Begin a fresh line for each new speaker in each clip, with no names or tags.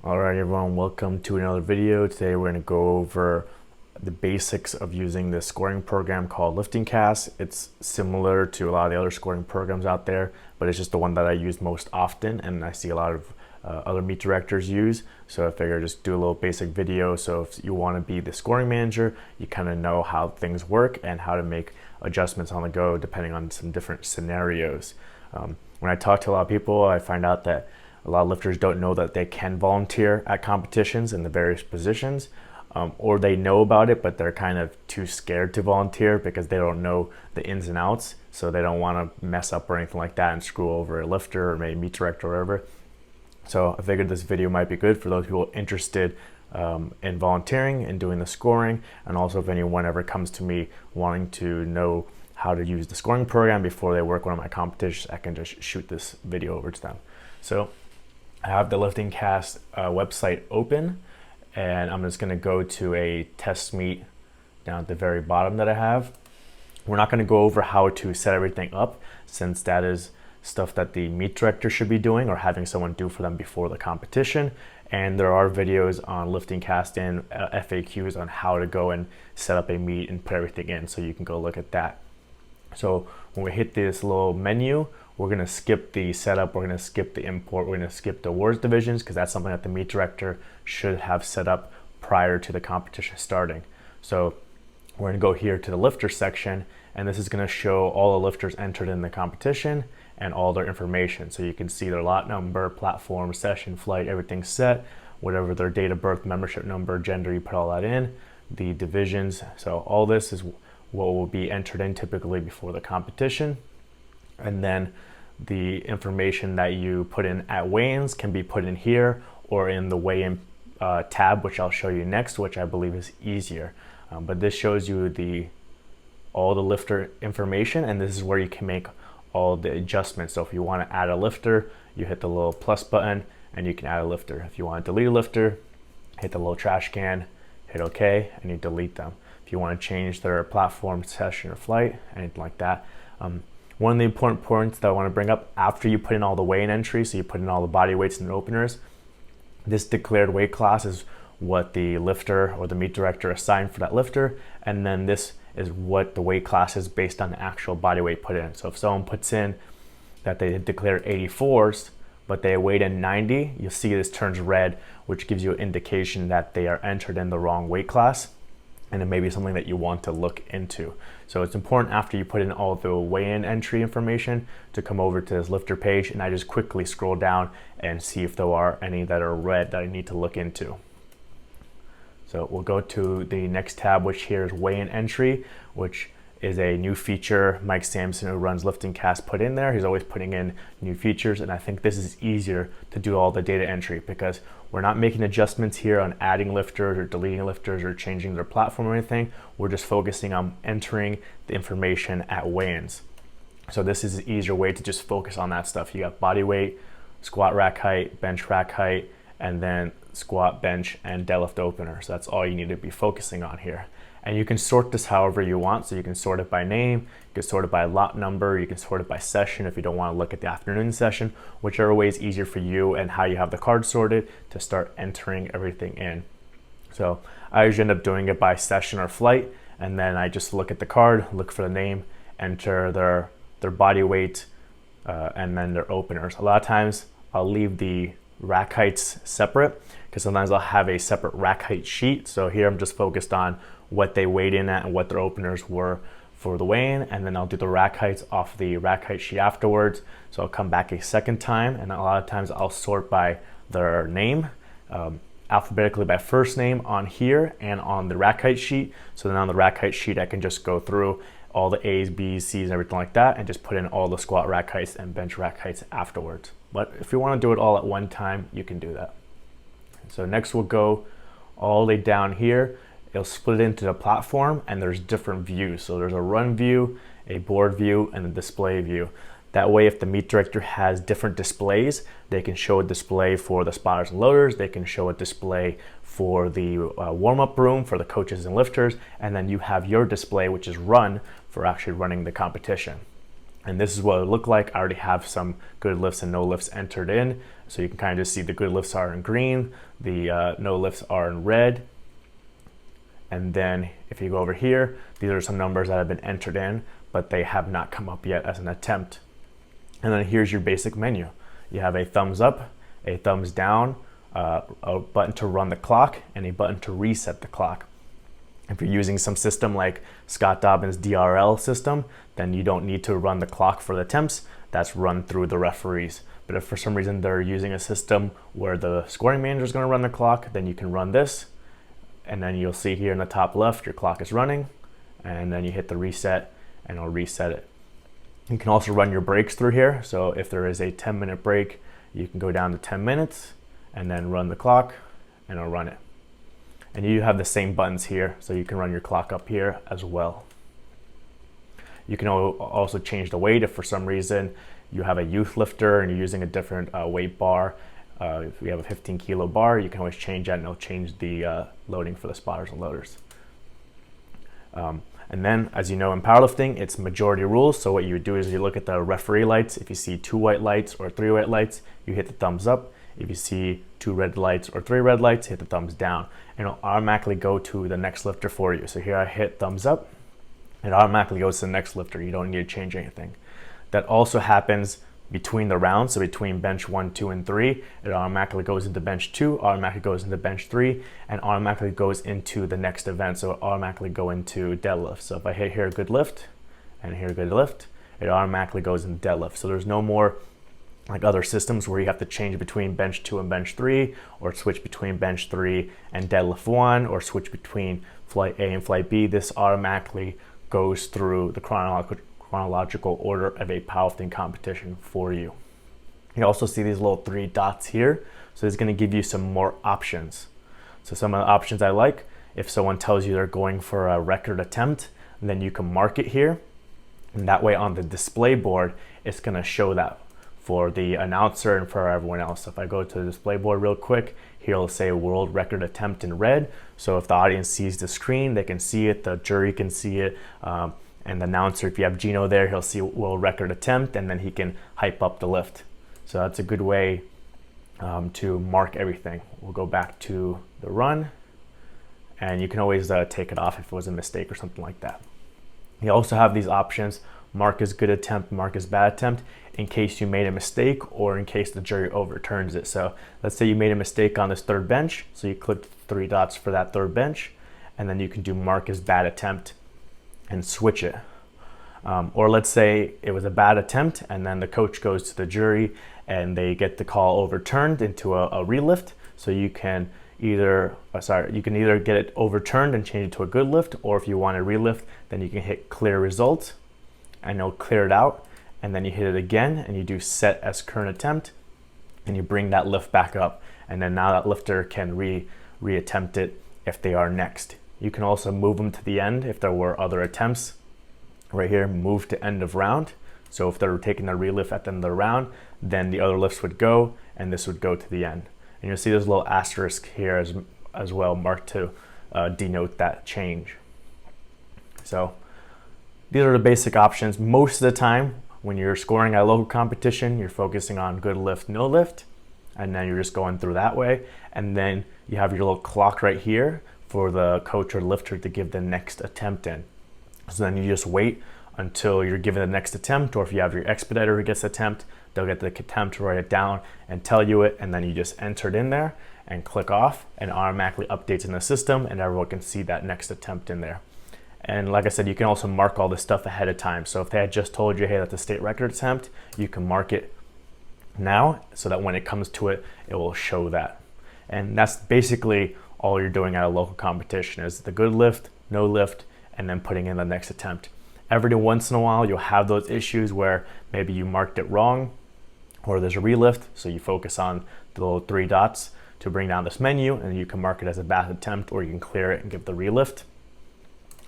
Alright everyone, welcome to another video. Today we're going to go over the basics of using this scoring program called LiftingCast. It's similar to a lot of the other scoring programs out there, but it's just the one that I use most often and I see a lot of other meet directors use. So I figured I'd just do a little basic video. So if you want to be the scoring manager, you kind of know how things work and how to make adjustments on the go depending on some different scenarios. When I talk to a lot of people, I find out that a lot of lifters don't know that they can volunteer at competitions in the various positions, or they know about it, but they're kind of too scared to volunteer because they don't know the ins and outs. So they don't want to mess up or anything like that and screw over a lifter or maybe meet director or whatever. So I figured this video might be good for those people interested in volunteering and doing the scoring. And also if anyone ever comes to me wanting to know how to use the scoring program before they work one of my competitions, I can just shoot this video over to them. So I have the LiftingCast website open, and I'm just going to go to a test meet down at the very bottom that I have. We're not going to go over how to set everything up, since that is stuff that the meet director should be doing or having someone do for them before the competition. And there are videos on LiftingCast and FAQs on how to go and set up a meet and put everything in, so you can go look at that. So when we hit this little menu, we're going to skip the setup, we're going to skip the import, we're going to skip the awards divisions, because that's something that the meet director should have set up prior to the competition starting. So we're going to go here to the lifter section, and this is going to show all the lifters entered in the competition and all their information. So you can see their lot number, platform, session, flight, everything's set, whatever their date of birth, membership number, gender, you put all that in, the divisions. So all this is what will be entered in typically before the competition. And then the information that you put in at weigh-ins can be put in here or in the weigh-in tab, which I'll show you next, which I believe is easier. But this shows you all the lifter information, and this is where you can make all the adjustments. So if you want to add a lifter, you hit the little plus button and you can add a lifter. If you want to delete a lifter, hit the little trash can, hit OK, and you delete them. If you want to change their platform, session, or flight, anything like that. One of the important points that I want to bring up after you put in all the weigh-in entries, so you put in all the body weights and the openers, this declared weight class is what the lifter or the meet director assigned for that lifter, and then this is what the weight class is based on the actual body weight put in. So if someone puts in that they declared 84s, but they weighed in 90, you'll see this turns red, which gives you an indication that they are entered in the wrong weight class, and it may be something that you want to look into. So it's important after you put in all the weigh-in entry information to come over to this lifter page, and I just quickly scroll down and see if there are any that are red that I need to look into. So we'll go to the next tab, which here is weigh-in entry, which is a new feature Mike Sampson, who runs LiftingCast, put in there. He's always putting in new features, and I think this is easier to do all the data entry because we're not making adjustments here on adding lifters or deleting lifters or changing their platform or anything. We're just focusing on entering the information at weigh-ins. So this is an easier way to just focus on that stuff. You got body weight, squat rack height, bench rack height, and then squat, bench, and deadlift opener. So that's all you need to be focusing on here. And you can sort this however you want. So you can sort it by name, you can sort it by lot number, you can sort it by session if you don't want to look at the afternoon session, whichever way is easier for you and how you have the card sorted to start entering everything in. So I usually end up doing it by session or flight, and then I just look at the card, look for the name, enter their body weight, and then their openers. A lot of times I'll leave the rack heights separate because sometimes I'll have a separate rack height sheet. So here I'm just focused on what they weighed in at and what their openers were for the weigh-in, and then I'll do the rack heights off the rack height sheet afterwards. So I'll come back a second time, and a lot of times I'll sort by their name, alphabetically by first name on here and on the rack height sheet. So then on the rack height sheet I can just go through all the A's, B's, C's, and everything like that, and just put in all the squat rack heights and bench rack heights afterwards. But if you want to do it all at one time, you can do that. So next we'll go all the way down here. It'll split it into the platform, and there's different views. So there's a run view, a board view, and a display view. That way, if the meet director has different displays, they can show a display for the spotters and loaders, they can show a display for the warm-up room for the coaches and lifters, and then you have your display, which is run, for actually running the competition. And this is what it would look like. I already have some good lifts and no lifts entered in. So you can kind of just see the good lifts are in green, the no lifts are in red. And then if you go over here, these are some numbers that have been entered in, but they have not come up yet as an attempt. And then here's your basic menu. You have a thumbs up, a thumbs down, a button to run the clock, and a button to reset the clock. If you're using some system like Scott Dobbins' DRL system, then you don't need to run the clock for the attempts. That's run through the referees. But if for some reason they're using a system where the scoring manager is going to run the clock, then you can run this. And then you'll see here in the top left, your clock is running. And then you hit the reset and it'll reset it. You can also run your breaks through here. So if there is a 10-minute break, you can go down to 10 minutes and then run the clock and it'll run it. And you have the same buttons here, so you can run your clock up here as well. You can also change the weight if for some reason you have a youth lifter and you're using a different weight bar. If you have a 15 kilo bar, you can always change that and it'll change the loading for the spotters and loaders. And then, as you know, in powerlifting, it's majority rules. So what you would do is you look at the referee lights. If you see 2 white lights or 3 white lights, you hit the thumbs up. If you see 2 red lights or 3 red lights, hit the thumbs down. And it'll automatically go to the next lifter for you. So here I hit thumbs up. It automatically goes to the next lifter. You don't need to change anything. That also happens between the rounds. So between bench 1, 2, and 3, it automatically goes into bench 2, automatically goes into bench 3, and automatically goes into the next event. So it automatically go into deadlift. So if I hit here good lift and here good lift, it automatically goes into deadlift. So there's no more like other systems where you have to change between bench 2 and bench 3, or switch between bench 3 and deadlift 1, or switch between flight A and flight B. This automatically goes through the chronological order of a powerlifting competition for you. You also see these little 3 dots here. So it's going to give you some more options. So some of the options I like, if someone tells you they're going for a record attempt, then you can mark it here. And that way on the display board, it's going to show that for the announcer and for everyone else. So if I go to the display board real quick, here it'll say world record attempt in red. So if the audience sees the screen, they can see it, the jury can see it, and the announcer, if you have Gino there, he'll see world record attempt, and then he can hype up the lift. So that's a good way to mark everything. We'll go back to the run, and you can always take it off if it was a mistake or something like that. You also have these options: mark as good attempt, mark as bad attempt, in case you made a mistake or in case the jury overturns it. So let's say you made a mistake on this 3rd bench, so you click 3 dots for that 3rd bench, and then you can do mark as bad attempt and switch it. Or let's say it was a bad attempt and then the coach goes to the jury and they get the call overturned into a relift. So you can either get it overturned and change it to a good lift, or if you want a relift, then you can hit clear result and it'll clear it out. And then you hit it again and you do set as current attempt and you bring that lift back up. And then now that lifter can re-attempt it if they are next. You can also move them to the end if there were other attempts. Right here, move to end of round. So if they're taking the relift at the end of the round, then the other lifts would go and this would go to the end. And you'll see this little asterisk here as well marked to denote that change. So these are the basic options. Most of the time, when you're scoring at a local competition, you're focusing on good lift, no lift, and then you're just going through that way. And then you have your little clock right here for the coach or lifter to give the next attempt in. So then you just wait until you're given the next attempt, or if you have your expediter who gets the attempt, they'll get the attempt to write it down and tell you it, and then you just enter it in there and click off, and automatically updates in the system, and everyone can see that next attempt in there. And like I said, you can also mark all this stuff ahead of time. So if they had just told you, hey, that's a state record attempt, you can mark it now so that when it comes to it, it will show that. And that's basically all you're doing at a local competition, is the good lift, no lift, and then putting in the next attempt. Every once in a while, you'll have those issues where maybe you marked it wrong or there's a relift. So you focus on the little 3 dots to bring down this menu, and you can mark it as a bad attempt, or you can clear it and give the relift.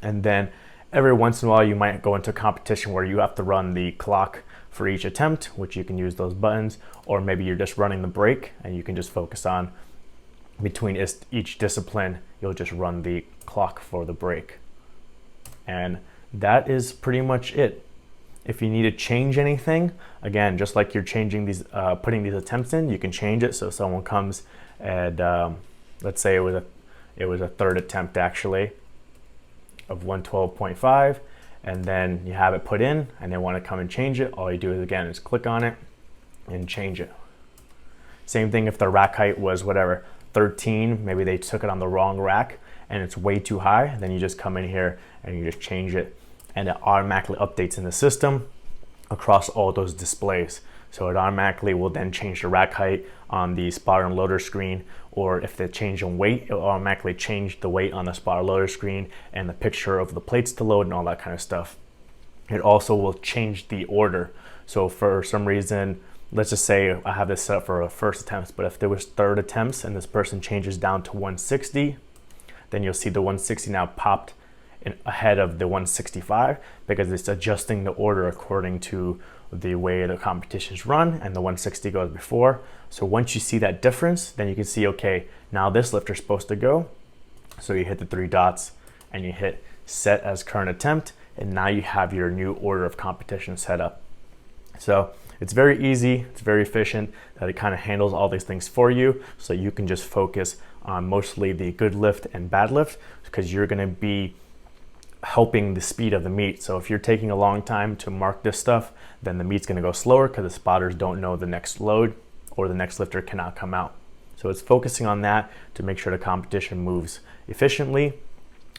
And then every once in a while, you might go into a competition where you have to run the clock for each attempt, which you can use those buttons, or maybe you're just running the break and you can just focus on between each discipline, you'll just run the clock for the break. And that is pretty much it. If you need to change anything, again, just like you're changing these, putting these attempts in, you can change it. So if someone comes and let's say it was a third attempt actually of 112.5, and then you have it put in and they want to come and change it, all you do is again is click on it and change it. Same thing if the rack height was whatever 13, maybe they took it on the wrong rack and it's way too high, then you just come in here and you just change it, and it automatically updates in the system across all those displays. So it automatically will then change the rack height on the spotter and loader screen, or if they change in weight, it will automatically change the weight on the spotter loader screen and the picture of the plates to load and all that kind of stuff. It also will change the order. So for some reason, let's just say I have this set up for a first attempt, but if there was third attempts and this person changes down to 160, then you'll see the 160 now popped in ahead of the 165 because it's adjusting the order according to the way the competition's run, and the 160 goes before. So once you see that difference, then you can see, okay, now this lifter's supposed to go. So you hit the 3 dots and you hit set as current attempt, and now you have your new order of competition set up. So it's very easy, it's very efficient, that it kind of handles all these things for you, so you can just focus on mostly the good lift and bad lift, because you're gonna be helping the speed of the meet. So if you're taking a long time to mark this stuff, then the meet's gonna go slower because the spotters don't know the next load or the next lifter cannot come out. So it's focusing on that to make sure the competition moves efficiently.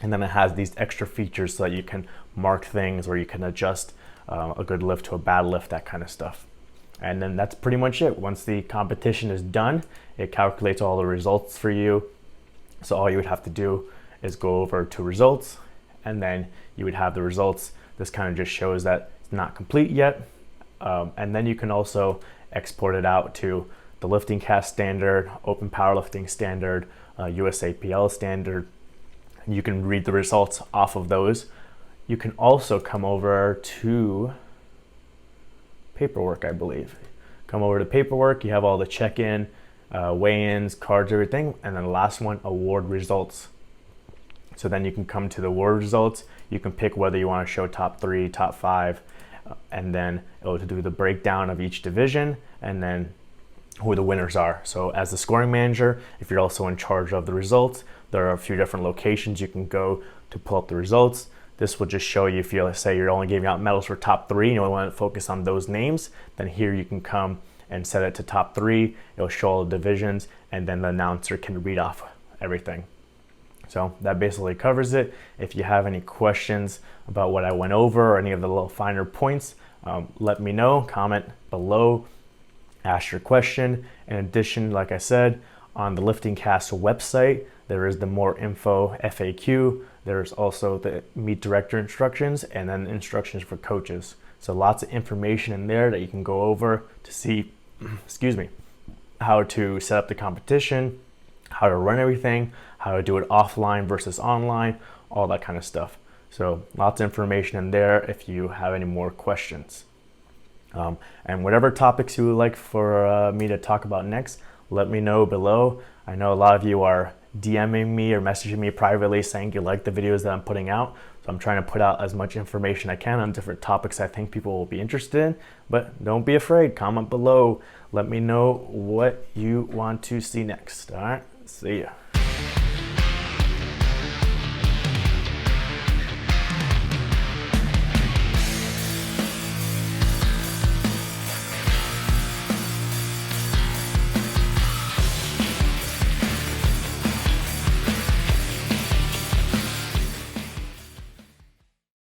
And then it has these extra features so that you can mark things, or you can adjust a good lift to a bad lift, that kind of stuff. And then that's pretty much it. Once the competition is done, it calculates all the results for you. So all you would have to do is go over to results, and then you would have the results. This kind of just shows that it's not complete yet. And then you can also export it out to the LiftingCast standard, Open Powerlifting standard, USAPL standard. And you can read the results off of those. You can also come over to paperwork, I believe. Come over to paperwork, you have all the check-in, weigh-ins, cards, everything. And then the last one, award results. So then you can come to the award results. You can pick whether you want to show top 3, top 5, and then it'll do the breakdown of each division and then who the winners are. So as the scoring manager, if you're also in charge of the results, there are a few different locations you can go to pull up the results. This will just show you, if you say you're only giving out medals for top 3 and you only want to focus on those names, then here you can come and set it to top 3. It'll show all the divisions, and then the announcer can read off everything. So that basically covers it. If you have any questions about what I went over or any of the little finer points, let me know, comment below, ask your question. In addition, like I said, on the LiftingCast website, there is the more info FAQ. There's also the meet director instructions, and then instructions for coaches. So lots of information in there that you can go over to see, excuse me, how to set up the competition, how to run everything, how to do it offline versus online, all that kind of stuff. So lots of information in there if you have any more questions. And whatever topics you would like for me to talk about next, let me know below. I know a lot of you are DMing me or messaging me privately saying you like the videos that I'm putting out. So I'm trying to put out as much information I can on different topics I think people will be interested in. But don't be afraid, comment below. Let me know what you want to see next. All right, see ya.